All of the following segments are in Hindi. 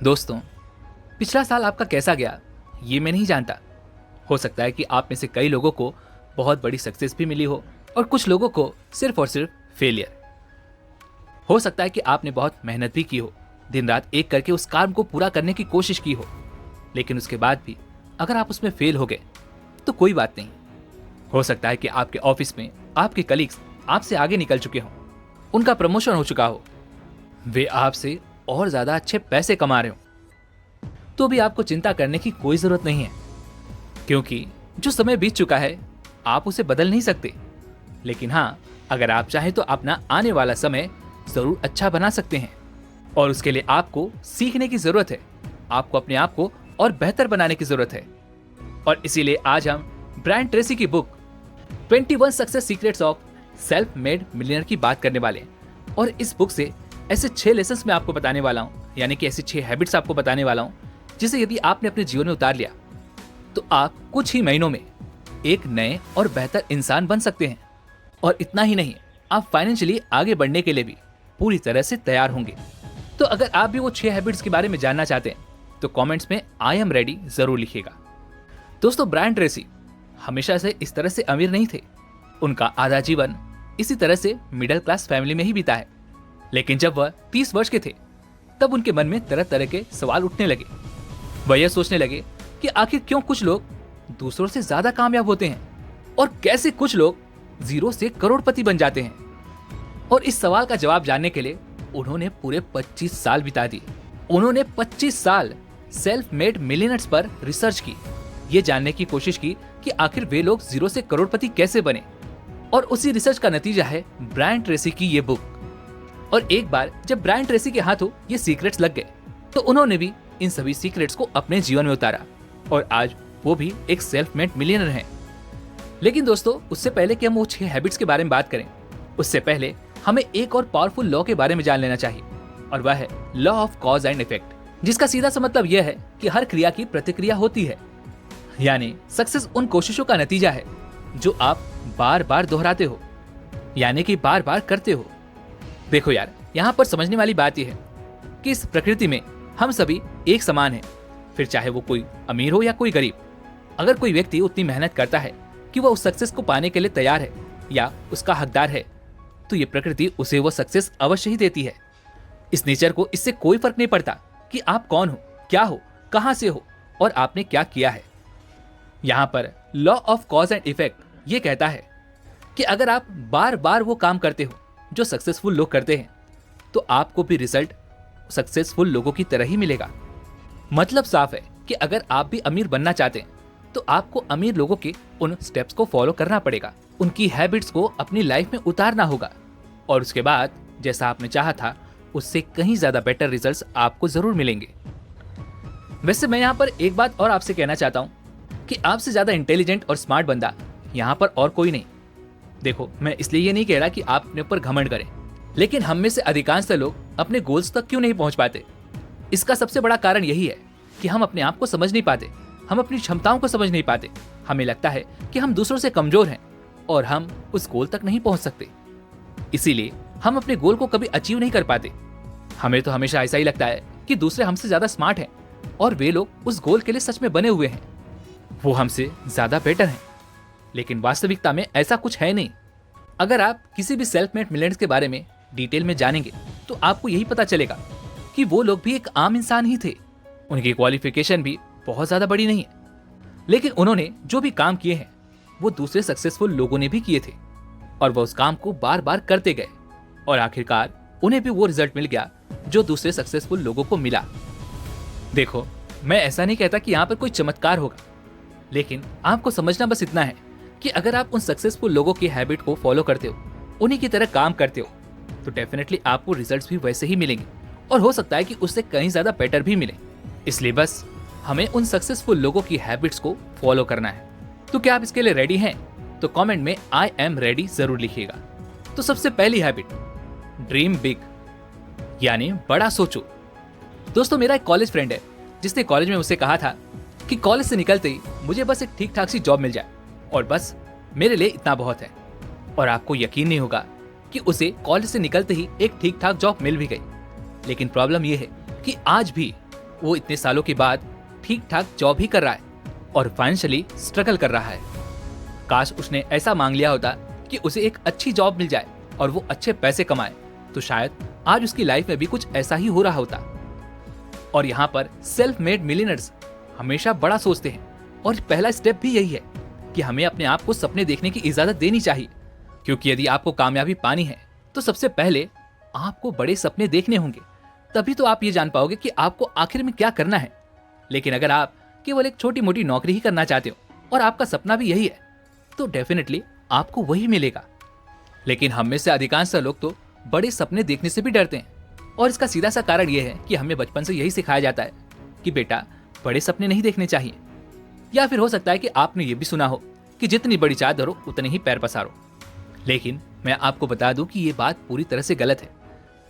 दोस्तों, पिछला साल आपका कैसा गया ये मैं नहीं जानता। हो सकता है कि आप में से कई लोगों को बहुत बड़ी सक्सेस भी मिली हो और कुछ लोगों को सिर्फ और सिर्फ फेलियर। हो सकता है कि आपने बहुत मेहनत भी की हो, दिन रात एक करके उस काम को पूरा करने की कोशिश की हो, लेकिन उसके बाद भी अगर आप उसमें फेल हो गए तो कोई बात नहीं। हो सकता है कि आपके ऑफिस में आपके कलीग्स आपसे आगे निकल चुके हों, उनका प्रमोशन हो चुका हो, वे आपसे और ज्यादा अच्छे पैसे कमा रहे हो, तो भी आपको चिंता करने की कोई जरूरत नहीं है, क्योंकि जो समय बीत चुका है आप उसे बदल नहीं सकते। लेकिन हाँ, अगर आप चाहें तो अपना आने वाला समय जरूर अच्छा बना सकते हैं, और उसके लिए आपको सीखने की जरूरत है, आपको अपने आप को और बेहतर बनाने की जरूरत है। और इसीलिए आज हम ब्रायन ट्रेसी की book 21 success secrets of self made millionaire की बात करने वाले हैं। और इस बुक से ऐसे 6 लेसन्स मैं आपको बताने वाला हूं, यानी कि ऐसी 6 हैबिट्स आपको बताने वाला हूं, जिसे यदि आपने अपने जीवन में उतार लिया तो आप कुछ ही महीनों में एक नए और बेहतर इंसान बन सकते हैं। और इतना ही नहीं, आप फाइनेंशियली आगे बढ़ने के लिए भी पूरी तरह से तैयार होंगे। तो अगर आप भी वो 6 हैबिट्स के बारे में जानना चाहते हैं तो कमेंट्स में आई एम रेडी जरूर लिखिएगा। दोस्तों, ब्रायन ट्रेसी हमेशा से इस तरह से अमीर नहीं थे। उनका आधा जीवन इसी तरह से मिडिल क्लास फैमिली में ही बीता है। लेकिन जब वह 30 वर्ष के थे तब उनके मन में तरह तरह के सवाल उठने लगे। वह यह सोचने लगे कि आखिर क्यों कुछ लोग दूसरों से ज्यादा कामयाब होते हैं और कैसे कुछ लोग जीरो से करोड़पति बन जाते हैं। और इस सवाल का जवाब जानने के लिए उन्होंने पूरे 25 साल बिता दिए। उन्होंने 25 साल सेल्फ मेड मिलियनर्स पर रिसर्च की, ये जानने की कोशिश की कि आखिर वे लोग जीरो से करोड़पति कैसे बने। और उसी रिसर्च का नतीजा है ब्रायन ट्रेसी की ये बुक। और एक बार जब ब्रायन ट्रेसी के हाथों ये सीक्रेट्स लग गए तो उन्होंने भी इन सभी सीक्रेट्स को अपने जीवन में उतारा, और आज वो भी एक सेल्फ मेड मिलियनर हैं। लेकिन दोस्तों, उससे पहले कि हम वो 6 हैबिट्स के बारे में बात करें, उससे पहले हमें एक और पावरफुल लॉ के बारे में जान लेना चाहिए, और वह है law of cause and effect, जिसका सीधा सा मतलब यह है कि हर क्रिया की प्रतिक्रिया होती है। यानी सक्सेस उन कोशिशों का नतीजा है जो आप बार बार दोहराते हो, यानी कि बार बार करते हो। देखो यार, यहाँ पर समझने वाली बात यह है कि इस प्रकृति में हम सभी एक समान हैं, फिर चाहे वो कोई अमीर हो या कोई गरीब। अगर कोई व्यक्ति उतनी मेहनत करता है कि वह उस सक्सेस को पाने के लिए तैयार है या उसका हकदार है, तो ये प्रकृति उसे वो सक्सेस अवश्य ही देती है। इस नेचर को इससे कोई फर्क नहीं पड़ता कि आप कौन हो, क्या हो, कहां से हो और आपने क्या किया है। यहाँ पर law of cause and effect ये कहता है कि अगर आप बार बार वो काम करते हो जो सक्सेसफुल लोग करते हैं, तो आपको भी रिजल्ट सक्सेसफुल लोगों की तरह ही मिलेगा। मतलब साफ है कि अगर आप भी अमीर बनना चाहते हैं तो आपको अमीर लोगों के उन स्टेप्स को फॉलो करना पड़ेगा, उनकी हैबिट्स को अपनी लाइफ में उतारना होगा, और उसके बाद जैसा आपने चाहा था उससे कहीं ज्यादा बेटर रिजल्ट्स आपको जरूर मिलेंगे। वैसे मैं यहाँ पर एक बात और आपसे कहना चाहता हूँ कि आपसे ज्यादा इंटेलिजेंट और स्मार्ट बंदा यहाँ पर और कोई नहीं। देखो, मैं इसलिए ये नहीं कह रहा कि आप अपने ऊपर घमंड करें, लेकिन हम में से अधिकांश लोग अपने गोल्स तक क्यों नहीं पहुंच पाते? इसका सबसे बड़ा कारण यही है कि हम अपने आप को समझ नहीं पाते, हम अपनी क्षमताओं को समझ नहीं पाते। हमें लगता है कि हम दूसरों से कमजोर हैं और हम उस गोल तक नहीं पहुंच सकते, इसीलिए हम अपने गोल को कभी अचीव नहीं कर पाते। हमें तो हमेशा ऐसा ही लगता है कि दूसरे हमसे ज्यादा स्मार्ट हैं और वे लोग उस गोल के लिए सच में बने हुए हैं, वो हमसे ज्यादा बेटर हैं। लेकिन वास्तविकता में ऐसा कुछ है नहीं। अगर आप किसी भी सेल्फ मेड मिलियनर्स के बारे में डिटेल में जानेंगे तो आपको यही पता चलेगा कि वो लोग भी एक आम इंसान ही थे। उनकी क्वालिफिकेशन भी बहुत ज्यादा बड़ी नहीं है, लेकिन उन्होंने जो भी काम किए हैं वो दूसरे सक्सेसफुल लोगों ने भी किए थे, और वह उस काम को बार बार करते गए, और आखिरकार उन्हें भी वो रिजल्ट मिल गया जो दूसरे सक्सेसफुल लोगों को मिला। देखो, मैं ऐसा नहीं कहता कि यहाँ पर कोई चमत्कार होगा, लेकिन आपको समझना बस इतना है कि अगर आप उन सक्सेसफुल लोगों की हैबिट को फॉलो करते हो, उन्हीं की तरह काम करते हो, तो डेफिनेटली आपको रिजल्ट्स भी वैसे ही मिलेंगे, और हो सकता है कि उससे कहीं ज्यादा बेटर भी मिले। इसलिए बस हमें उन सक्सेसफुल लोगों की हैबिट्स को फॉलो करना है। तो क्या आप इसके लिए रेडी हैं? तो कमेंट में आई एम रेडी जरूर लिखिएगा। तो सबसे पहली हैबिट, ड्रीम बिग, यानी बड़ा सोचो। दोस्तों, मेरा एक कॉलेज फ्रेंड है जिसने कॉलेज में मुझसे कहा था कि कॉलेज से निकलते ही मुझे बस एक ठीक ठाक सी जॉब मिल जाए और बस मेरे लिए इतना बहुत है। और आपको यकीन नहीं होगा कि उसे कॉलेज से निकलते ही एक ठीक ठाक जॉब मिल भी गई। लेकिन प्रॉब्लम यह है कि आज भी वो इतने सालों के बाद ठीक ठाक जॉब ही कर रहा है और फाइनेंशियली स्ट्रगल कर रहा है। काश उसने ऐसा मांग लिया होता कि उसे एक अच्छी जॉब मिल जाए और वो अच्छे पैसे कमाए, तो शायद आज उसकी लाइफ में भी कुछ ऐसा ही हो रहा होता। और यहाँ पर सेल्फ मेड मिलियनर्स हमेशा बड़ा सोचते हैं और पहला स्टेप भी यही है कि हमें अपने आप को सपने देखने की इजाजत देनी चाहिए, क्योंकि यदि आपको कामयाबी पानी है तो सबसे पहले आपको बड़े सपने देखने होंगे। तभी तो आप ये जान पाओगे कि आपको आखिर में क्या करना है। लेकिन अगर आप केवल एक छोटी मोटी नौकरी ही करना चाहते हो और आपका सपना भी यही है, तो डेफिनेटली आपको वही मिलेगा। लेकिन हम में से अधिकांश लोग तो बड़े सपने देखने से भी डरते हैं और इसका सीधा सा कारण यह है कि हमें बचपन से यही सिखाया जाता है कि बेटा बड़े सपने नहीं देखने चाहिए। या फिर हो सकता है कि आपने ये भी सुना हो कि जितनी बड़ी चादर हो उतने ही पैर पसारो। लेकिन मैं आपको बता दूं कि ये बात पूरी तरह से गलत है।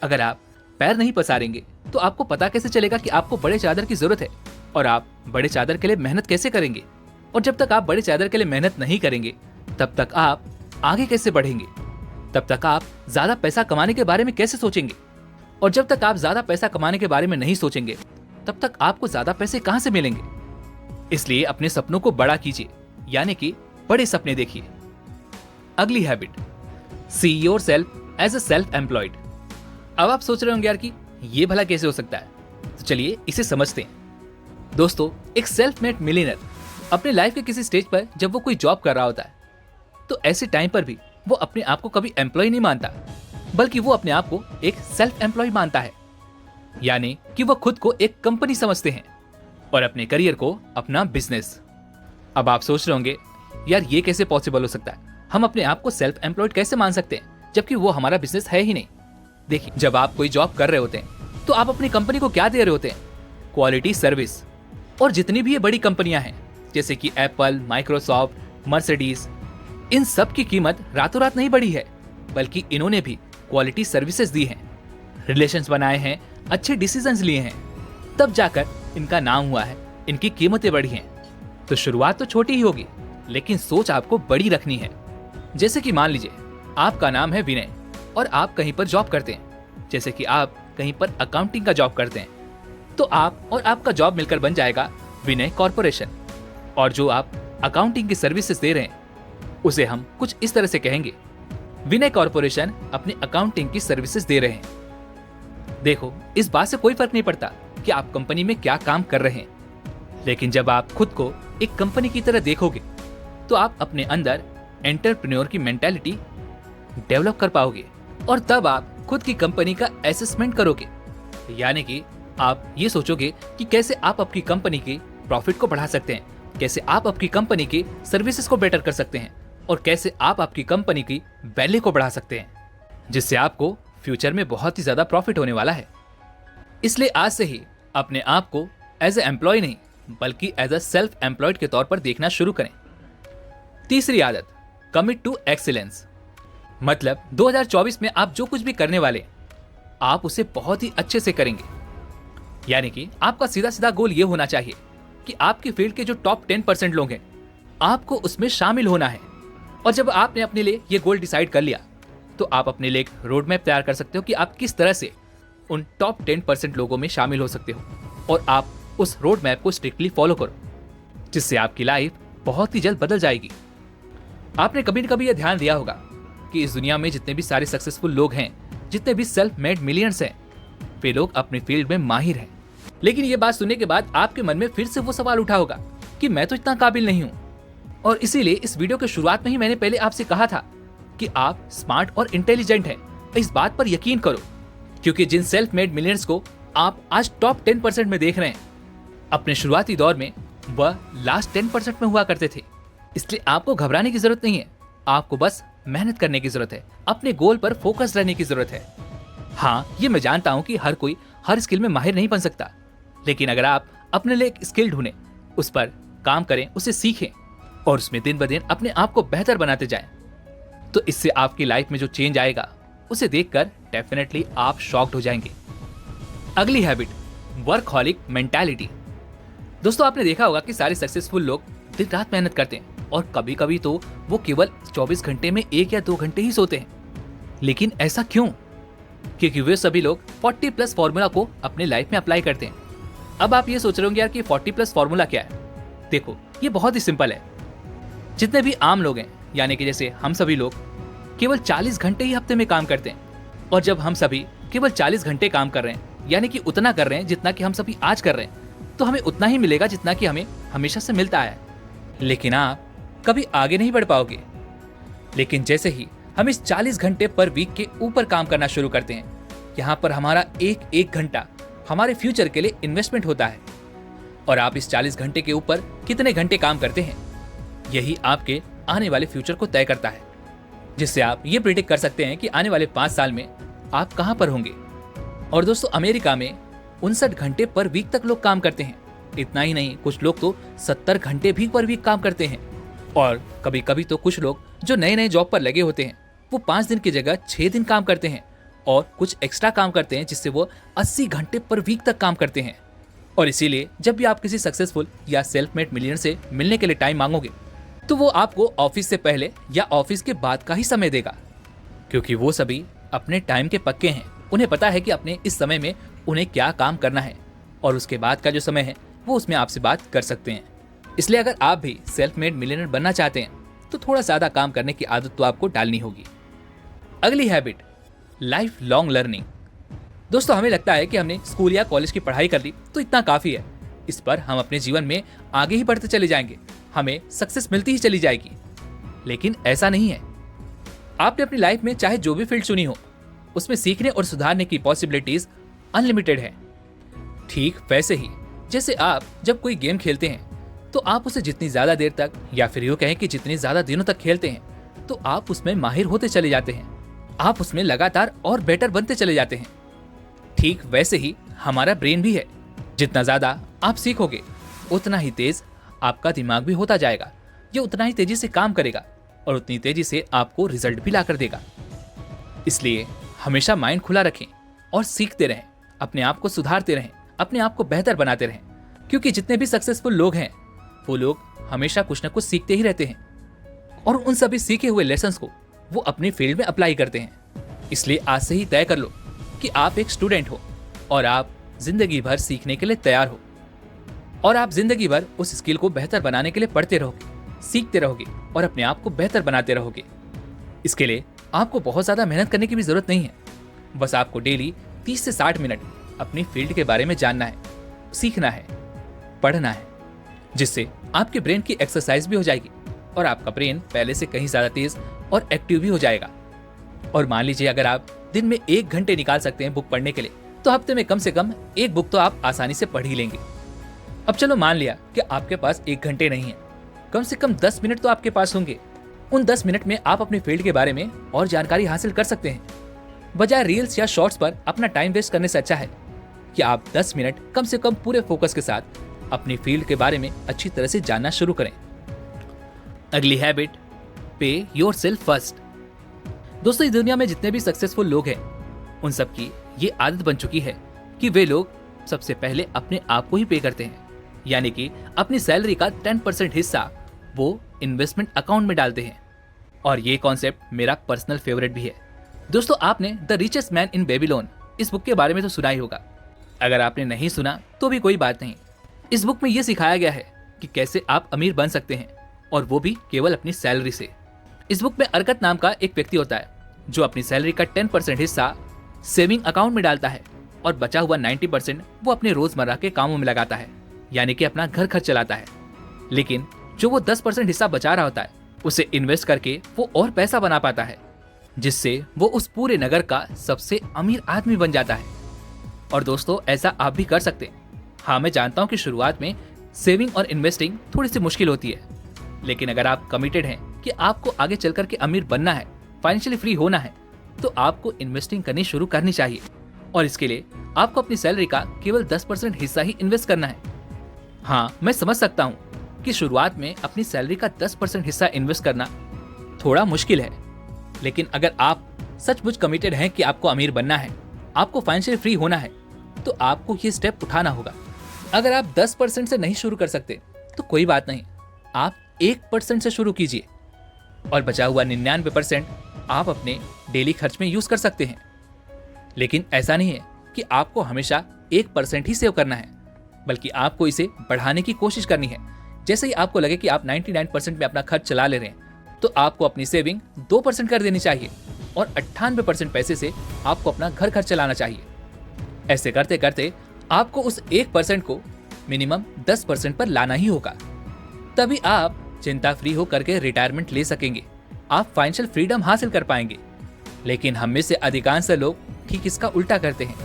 अगर आप पैर नहीं पसारेंगे तो आपको पता कैसे चलेगा कि आपको बड़े चादर की जरूरत है और आप बड़े चादर के लिए मेहनत कैसे करेंगे। और जब तक आप बड़े चादर के लिए मेहनत नहीं करेंगे तब तक आप आगे कैसे बढ़ेंगे, तब तक आप ज्यादा पैसा कमाने के बारे में कैसे सोचेंगे। और जब तक आप ज्यादा पैसा कमाने के बारे में नहीं सोचेंगे तब तक आपको ज्यादा पैसे कहां से मिलेंगे। इसलिए अपने सपनों को बड़ा कीजिए, यानी कि बड़े सपने देखिए। अगली habit, see yourself as a self employed. अब आप सोच रहे होंगे यार कि ये भला कैसे हो सकता है, तो चलिए इसे समझते हैं। दोस्तों, एक सेल्फ मेड मिलियनर अपने लाइफ के किसी स्टेज पर जब वो कोई जॉब कर रहा होता है तो ऐसे टाइम पर भी वो अपने आप को कभी एम्प्लॉय नहीं मानता, बल्कि वो अपने आप को एक सेल्फ एम्प्लॉय मानता है। यानी कि वो खुद को एक कंपनी समझते हैं और अपने करियर को अपना बिजनेस। अब आप सोच रहे होंगे यार ये कैसे पॉसिबल हो सकता है, हम अपने आप को सेल्फ एम्प्लॉयड कैसे मान सकते हैं जबकि वो हमारा बिजनेस है ही नहीं। देखिए, जब आप कोई जॉब कर रहे होते हैं तो आप अपनी कंपनी को क्या दे रहे होते हैं, क्वालिटी सर्विस। और जितनी भी ये बड़ी कंपनियां हैं जैसे कि एप्पल, माइक्रोसॉफ्ट, मर्सिडीज, इन सब की कीमत रातों रात नहीं बढ़ी है, बल्कि इन्होंने भी क्वालिटी सर्विसेज दी हैं, रिलेशंस बनाए हैं, अच्छे डिसीजंस लिए हैं, तब जाकर इनका नाम हुआ है, इनकी कीमतें बढ़ी हैं। तो शुरुआत तो छोटी ही होगी, लेकिन सोच आपको बड़ी रखनी है। जैसे कि मान लीजिए आपका नाम है विनय और आप कहीं पर जॉब करते हैं, जैसे कि आप कहीं पर अकाउंटिंग का जॉब करते हैं, तो आप और आपका जॉब मिलकर बन जाएगा विनय कॉर्पोरेशन। और जो आप अकाउंटिंग की सर्विसेज दे रहे हैं उसे हम कुछ इस तरह से कहेंगे, विनय कॉर्पोरेशन अपनी अकाउंटिंग की सर्विसेज दे रहे हैं। देखो, इस बात से कोई फर्क नहीं पड़ता कि आप कंपनी में क्या काम कर रहे हैं, लेकिन जब आप खुद को एक कंपनी की तरह देखोगे तो आप अपने अंदर एंटरप्रेन्योर की मेंटालिटी डेवलप कर पाओगे और तब आप खुद की कंपनी का असेसमेंट करोगे। यानी कि आप ये सोचोगे कि कैसे आप अपनी कंपनी की प्रॉफिट को बढ़ा सकते हैं, कैसे आप अपनी कंपनी की सर्विसेज को बेटर कर सकते हैं और कैसे आप आपकी कंपनी की वैल्यू को बढ़ा सकते हैं, जिससे आपको फ्यूचर में बहुत ही ज्यादा प्रॉफिट होने वाला है। इसलिए आज से ही अपने आप को एज ए एम्प्लॉय नहीं बल्कि एज अ सेल्फ एम्प्लॉयड के तौर पर देखना शुरू करें। तीसरी आदत, कमिट टू एक्सीलेंस। मतलब 2024 में आप जो कुछ भी करने वाले आप उसे बहुत ही अच्छे से करेंगे। यानी कि आपका सीधा सीधा गोल ये होना चाहिए कि आपकी फील्ड के जो टॉप 10% लोग हैं आपको उसमें शामिल होना है। और जब आपने अपने लिए ये गोल डिसाइड कर लिया तो आप अपने लिए एक रोड मैप तैयार कर सकते हो कि आप किस तरह से उन टॉप 10% लोगों में शामिल हो सकते हो और आप उस रोड मैप को स्ट्रिक्टली फॉलो करो, जिससे आपकी लाइफ बहुत ही जल्द बदल जाएगी। आपने कभी न कभी यह ध्यान दिया होगा कि इस दुनिया में जितने भी सारे सक्सेसफुल लोग हैं, जितने भी सेल्फ मेड मिलियनर्स हैं, वे लोग अपने फील्ड में माहिर हैं। लेकिन ये बात सुनने के बाद आपके मन में फिर से वो सवाल उठा होगा कि मैं तो इतना काबिल नहीं हूँ। और इसीलिए इस वीडियो के शुरुआत में ही मैंने पहले आपसे कहा था कि आप स्मार्ट और इंटेलिजेंट हैं। इस बात पर यकीन करो, क्योंकि जिन सेल्फ मेड मिलियनर्स को आप आज टॉप 10% में देख रहे हैं, अपने शुरुआती दौर में वह लास्ट 10% में हुआ करते थे। इसलिए आपको घबराने की जरूरत नहीं है, आपको बस मेहनत करने की जरूरत है, अपने गोल पर फोकस रहने की जरूरत है। हाँ, ये मैं जानता हूँ कि हर कोई हर स्किल में माहिर नहीं बन सकता, लेकिन अगर आप अपने लिए एक स्किल ढूंढें, उस पर काम करें, उसे सीखें और उसमें दिन ब दिन अपने आप को बेहतर बनाते जाएं, तो इससे आपकी लाइफ में जो चेंज आएगा उसे देखकर डेफिनेटली आप शॉक्ड हो जाएंगे। अगली हैबिट, वर्कहॉलिक मेंटालिटी। दोस्तों, आपने देखा होगा कि सारे सक्सेसफुल लोग दिन रात मेहनत करते हैं और कभी कभी तो वो केवल 24 घंटे में 1 या 2 घंटे ही सोते हैं। लेकिन ऐसा क्यों? क्योंकि वे सभी लोग 40+ फॉर्मूला को अपने लाइफ में अप्लाई करते हैं। अब आप ये सोच रहे होंगे यार कि 40+ फॉर्मूला क्या है। देखो, ये बहुत ही सिंपल है। जितने भी आम लोग हैं, यानी कि जैसे हम सभी लोग केवल 40 घंटे ही हफ्ते में काम करते हैं, और जब हम सभी केवल 40 घंटे काम कर रहे हैं, यानी कि उतना कर रहे हैं जितना कि हम सभी आज कर रहे हैं, तो हमें उतना ही मिलेगा जितना कि हमें हमेशा से मिलता आया है। लेकिन आप कभी आगे नहीं बढ़ पाओगे। लेकिन जैसे ही हम इस 40 घंटे पर वीक के ऊपर काम करना शुरू करते हैं, यहाँ पर हमारा एक एक घंटा हमारे फ्यूचर के लिए इन्वेस्टमेंट होता है। और आप इस 40 घंटे के ऊपर कितने घंटे काम करते हैं, यही आपके आने वाले फ्यूचर को तय करता है, जिससे आप ये प्रिडिक्ट कर सकते हैं कि आने वाले 5 साल में आप कहां पर होंगे। और दोस्तों, अमेरिका में 59 घंटे पर वीक तक लोग काम करते हैं। इतना ही नहीं, कुछ लोग तो 70 घंटे भी पर वीक काम करते हैं। और कभी कभी तो कुछ लोग जो नए नए जॉब पर लगे होते हैं, वो 5 दिन की जगह 6 दिन काम करते हैं और कुछ एक्स्ट्रा काम करते हैं, जिससे वो 80 घंटे पर वीक तक काम करते हैं। और इसीलिए जब भी आप किसी सक्सेसफुल या सेल्फ मेड मिलियनर से मिलने के लिए टाइम मांगोगे, तो वो आपको ऑफिस से पहले या ऑफिस के बाद का ही समय देगा, क्योंकि वो सभी अपने टाइम के पक्के हैं। उन्हें पता है कि अपने इस समय में उन्हें क्या काम करना है, और उसके बाद का जो समय है वो उसमें आपसे बात कर सकते हैं। इसलिए अगर आप भी सेल्फ मेड मिलियनर बनना चाहते हैं, तो थोड़ा ज्यादा काम करने की आदत तो आपको डालनी होगी। अगली हैबिट, लाइफ लॉन्ग लर्निंग। दोस्तों, हमें लगता है कि हमने स्कूल या कॉलेज की पढ़ाई कर ली तो इतना काफी है, इस पर हम अपने जीवन में आगे ही बढ़ते चले जाएंगे, हमें सक्सेस मिलती ही चली जाएगी। लेकिन ऐसा नहीं है। आपने अपनी लाइफ में चाहे जो भी फील्ड चुनी हो, उसमें सीखने और सुधारने की पॉसिबिलिटीज अनलिमिटेड है। ठीक वैसे ही जैसे आप जब कोई गेम खेलते हैं, तो आप उसे जितनी ज्यादा देर तक, या फिर यूं कहें कि जितनी ज्यादा दिनों तक खेलते हैं, तो आप उसमें माहिर होते चले जाते हैं, आप उसमें लगातार और बेटर बनते चले जाते हैं। ठीक वैसे ही हमारा ब्रेन भी है। जितना ज्यादा आप सीखोगे, उतना ही तेज आपका दिमाग भी होता जाएगा। ये उतना ही तेजी से काम करेगा और उतनी तेजी से आपको रिजल्ट भी ला कर देगा। इसलिए हमेशा माइंड खुला रखें और सीखते रहें, अपने आप को सुधारते रहें, अपने आप को बेहतर बनाते रहें। क्योंकि जितने भी सक्सेसफुल लोग हैं, वो लोग हमेशा कुछ न कुछ सीखते ही रहते हैं, और उन सभी सीखे हुए लेसन्स को वो अपनी फील्ड में अप्लाई करते हैं। इसलिए आज से ही तय कर लो कि आप एक स्टूडेंट हो और आप जिंदगी भर सीखने के लिए तैयार हो, और आप जिंदगी भर उस स्किल को बेहतर बनाने के लिए पढ़ते रहोगे, सीखते रहोगे और अपने आप को बेहतर बनाते रहोगे। इसके लिए आपको बहुत ज्यादा मेहनत करने की भी जरूरत नहीं है। बस आपको डेली 30 से 60 मिनट अपनी फील्ड के बारे में जानना है, सीखना है, पढ़ना है, जिससे आपके ब्रेन की एक्सरसाइज भी हो जाएगी और आपका ब्रेन पहले से कहीं ज्यादा तेज और एक्टिव भी हो जाएगा। और मान लीजिए अगर आप दिन में 1 घंटे निकाल सकते हैं बुक पढ़ने के लिए, तो हफ्ते में कम से कम 1 बुक तो आप आसानी से पढ़ ही लेंगे। अब चलो मान लिया कि आपके पास 1 घंटे नहीं है, कम से कम 10 मिनट तो आपके पास होंगे। उन 10 मिनट में आप अपने फील्ड के बारे में और जानकारी हासिल कर सकते हैं। बजाय रील्स या शॉर्ट्स पर अपना टाइम वेस्ट करने से अच्छा है कि आप 10 मिनट कम से कम पूरे फोकस के साथ अपनी फील्ड के बारे में अच्छी तरह से जानना शुरू करें। अगली हैबिट, पे योरसेल्फ फर्स्ट। दोस्तों, इस दुनिया में जितने भी सक्सेसफुल लोग हैं, उन सब की ये आदत बन चुकी है कि वे लोग सबसे पहले अपने आप को ही पे करते हैं, यानी कि अपनी सैलरी का 10% हिस्सा वो इन्वेस्टमेंट अकाउंट में डालते हैं। और ये कॉन्सेप्ट मेरा पर्सनल फेवरेट भी है। दोस्तों, आपने the richest man in Babylon इस बुक के बारे में तो सुना ही होगा। अगर आपने नहीं सुना तो भी कोई बात नहीं। इस बुक में ये सिखाया गया है कि कैसे आप अमीर बन सकते हैं, और वो भी केवल अपनी सैलरी से। इस बुक में अरकत नाम का एक व्यक्ति होता है जो अपनी सैलरी का 10% हिस्सा सेविंग अकाउंट में डालता है और बचा हुआ 90% वो अपने रोजमर्रा के कामों में लगाता है, यानी कि अपना घर खर्च चलाता है। लेकिन जो वो 10% हिस्सा बचा रहा होता है, उसे इन्वेस्ट करके वो और पैसा बना पाता है, जिससे वो उस पूरे नगर का सबसे अमीर आदमी बन जाता है। और दोस्तों, ऐसा आप भी कर सकते हैं। हाँ, मैं जानता हूँ कि शुरुआत में सेविंग और इन्वेस्टिंग थोड़ी सी मुश्किल होती है, लेकिन अगर आप कमिटेड हैं कि आपको आगे चलकर के अमीर बनना है, फाइनेंशियली फ्री होना है, तो आपको इन्वेस्टिंग करनी शुरू करनी चाहिए। और इसके लिए आपको अपनी सैलरी का केवल 10% हिस्सा ही इन्वेस्ट करना है। हाँ, मैं समझ सकता हूँ कि शुरुआत में अपनी सैलरी का 10% हिस्सा इन्वेस्ट करना थोड़ा मुश्किल है, लेकिन अगर आप सचमुच कमिटेड हैं कि आपको अमीर बनना है, आपको फाइनेंशियली फ्री होना है, तो आपको ये स्टेप उठाना होगा। अगर आप 10% से नहीं शुरू कर सकते तो कोई बात नहीं, आप 1% से शुरू कीजिए और बचा हुआ 99% आप अपने डेली खर्च में यूज कर सकते हैं। लेकिन ऐसा नहीं है कि आपको हमेशा 1% ही सेव करना है। बल्कि आपको इसे बढ़ाने की कोशिश करनी है। जैसे ही आपको लगे कि आप 99% में अपना खर्च चला ले रहे हैं, तो आपको अपनी सेविंग 2% कर देनी चाहिए और 98% पैसे से आपको अपना घर खर्च चलाना चाहिए। ऐसे करते करते आपको उस 1% को मिनिमम 10% पर लाना ही होगा। तभी आप चिंता फ्री हो करके रिटायरमेंट ले सकेंगे, आप फाइनेंशियल फ्रीडम हासिल कर पाएंगे। लेकिन हम में से अधिकांश लोग ठीक इसका उल्टा करते हैं।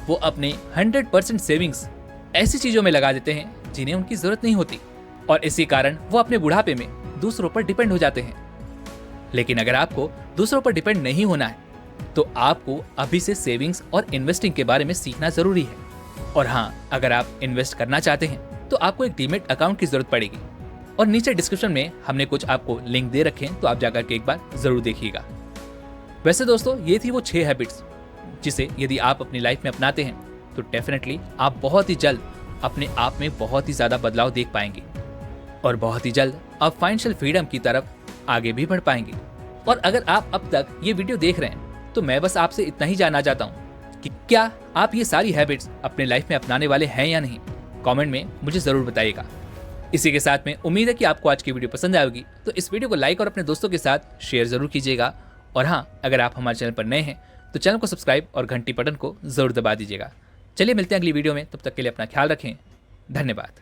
वो अपने 100% सेविंग्स ऐसी चीजों में लगा देते हैं जिन्हें उनकी जरूरत नहीं होती, और इसी कारण वो अपने बुढ़ापे में दूसरों पर डिपेंड हो जाते हैं। लेकिन अगर आपको दूसरों पर डिपेंड नहीं होना है, तो आपको अभी से सेविंग्स और इन्वेस्टिंग के बारे में सीखना जरूरी है। और हाँ, अगर आप इन्वेस्ट करना चाहते हैं तो आपको एक डीमैट अकाउंट की जरूरत पड़ेगी, और नीचे डिस्क्रिप्शन में हमने कुछ आपको लिंक दे रखे हैं, तो आप जाकर के एक बार जरूर देखिएगा। वैसे दोस्तों, ये थी वो 6 हैबिट्स जिसे यदि आप अपनी लाइफ में अपनाते हैं तो डेफिनेटली आप बहुत ही जल्द अपने आप में बहुत ही ज्यादा बदलाव देख पाएंगे, और बहुत ही जल्द आप फाइनेंशियल फ्रीडम की तरफ आगे भी बढ़ पाएंगे। और अगर आप अब तक ये वीडियो देख रहे हैं तो मैं बस आपसे इतना ही जानना चाहता हूँ कि क्या आप ये सारी हैबिट्स अपने लाइफ में अपनाने वाले हैं या नहीं। कमेंट में मुझे जरूर बताइएगा। इसी के साथ में उम्मीद है कि आपको आज की वीडियो पसंद आएगी, तो इस वीडियो को लाइक और अपने दोस्तों के साथ शेयर जरूर कीजिएगा। और हाँ, अगर आप हमारे चैनल पर नए हैं तो चैनल को सब्सक्राइब और घंटी बटन को जरूर दबा दीजिएगा। चलिए मिलते हैं अगली वीडियो में, तब तक के लिए अपना ख्याल रखें। धन्यवाद।